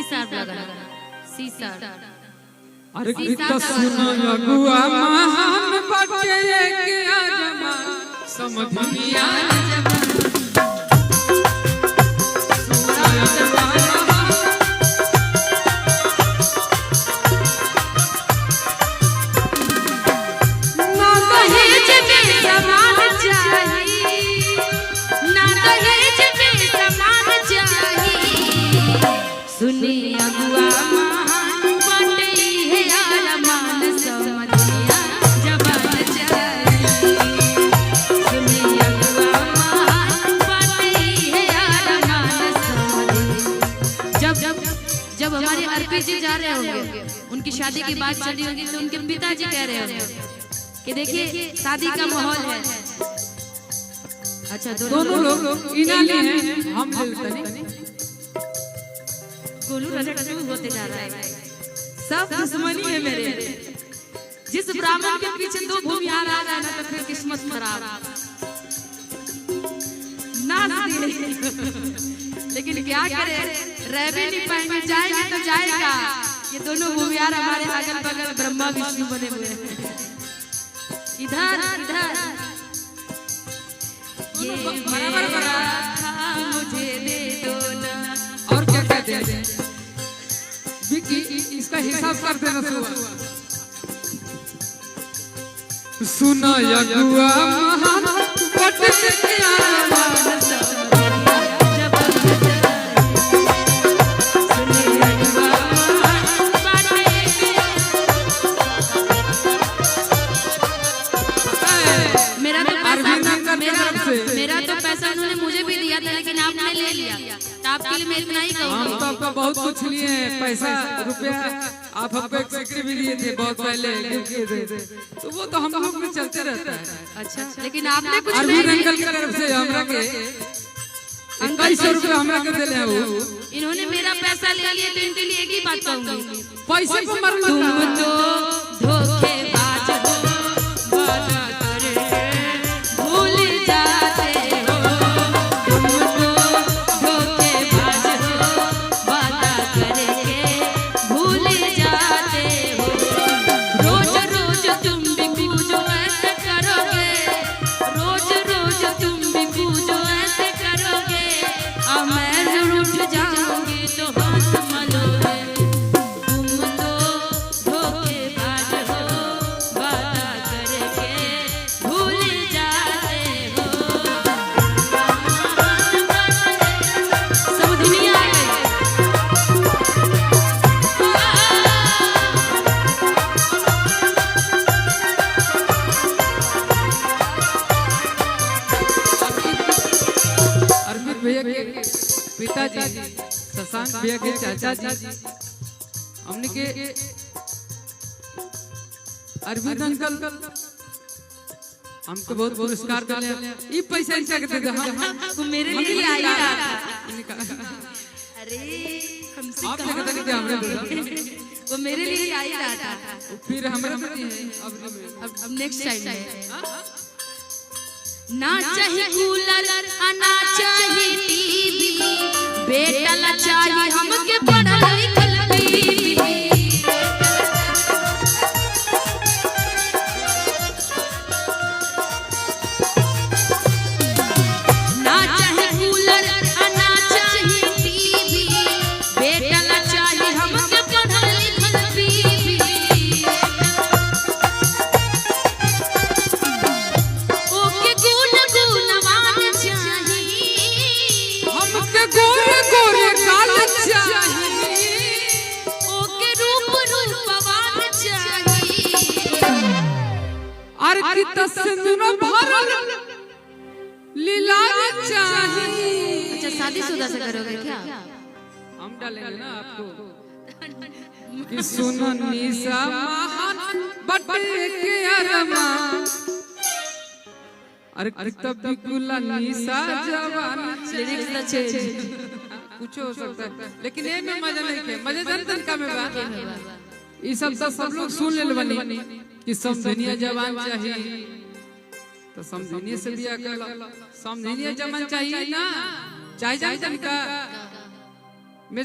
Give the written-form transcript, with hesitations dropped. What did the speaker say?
Sharp लगा C sharp. अरे कितना सुना अगुआ महान बटे के आजमा समधिया जब हमारे अर्पित जी जा रहे होंगे, उनकी शादी की बात चली होगी तो उनके पिताजी कह रहे होंगे कि देखिए शादी का माहौल है। अच्छा दोनों लोग इनाली हैं, हम गोलू राजा होते जा रहा है। सब दुश्मनी है मेरे। जिस ब्राह्मण के पीछे दो भूमिहार आ जाए ना तो फिर किस्मत खराब। लेकिन क्या करे, रह भी नहीं पाएंगे, जाएंगे तो जाएगा। ये दोनों भूमिहार हमारे अगल बगल ब्रह्मा विष्णु बने हुए हैं। इधर इधर ये मुझे दे दो ना। और क्या कहते हैं विकी, इसका हिसाब कर देना सुना अगुआ महान बटे के आजमा मेरा तो पैसा उन्होंने मुझे भी दिया था, लेकिन आपने ले लिया। तो आपके लिए मैं इतना ही कहूँगी। हम तो आपका बहुत कुछ लिए हैं, पैसा रुपया आप हमको एक सिक्के भी दिए थे बहुत पहले, तो वो तो हम लोग में चलते रहता है। अच्छा, लेकिन आपने कुछ अरविंद अंकल की तरफ से हमरा के 2100 रुपए हमरा के दिले हैं। वो इन्होंने मेरा पैसा ले लिया तो इनके लिए एक ही बात कहूँगी, पैसे को मर मत। तुम तो धोखेबाज हो, वादा करे भूल जाते हो। तुम तो धोखेबाज हो, वादा करके भूल जाते हो। रोज रोज तुम भी पूजो ऐसे करोगे, रोज रोज तुम भी पूजो ऐसे करोगे। अब मैं जरूर उठ जाऊंगी तो हाथ मलोगे। तुम तो धोखेबाज हो, वादा करके भूल जाते हो। सब दुनिया आ गई। अरविंद भैया के पिताजी, शशांक भैया के चाचा जी, हमने के अरविंद अंकल हमको बहुत पुरस्कार दिले। ये पैसा इनका के दे हम वो मेरे लिए आ ही रहा था। अरे हमसे आप क्या कहते हैं हमरे दे वो मेरे लिए आ ही रहा था। फिर हमरा पति है। अब नेक्स्ट टाइम है ना चाहिए कूलर, ना चाहिए टीवी, बेटा ला चाहिए हमके पढ़ल लिखल बीवी। ना चाहिए कूलर, ना चाहिए टीवी, बेटा ला चाहिए हमके पढ़ल लिखल बीवी। ओके गुण गुणवान चाहिए, हमके गोरे गोरे काल चाहिए, ओके रूप रूपवान चाहिए। और की तस्वीर भरल लीला चाहिए। अच्छा शादीशुदा से करोगे क्या? हम डालेंगे ना आपको कि सुनो निशा महान बटे के आजमा। अरे तब भी कुला निशा जवान लिरिक्स तो चेंज कुछ हो सकता है, लेकिन ये में मजा नहीं के मजा जनतन का में बात ये सब लोग सुन ले बनी कि समझनिया जवान चाहिए, तो समझनिया से बिया कर लो। समझनिया जवान चाहिए ना, चाहिए जनका में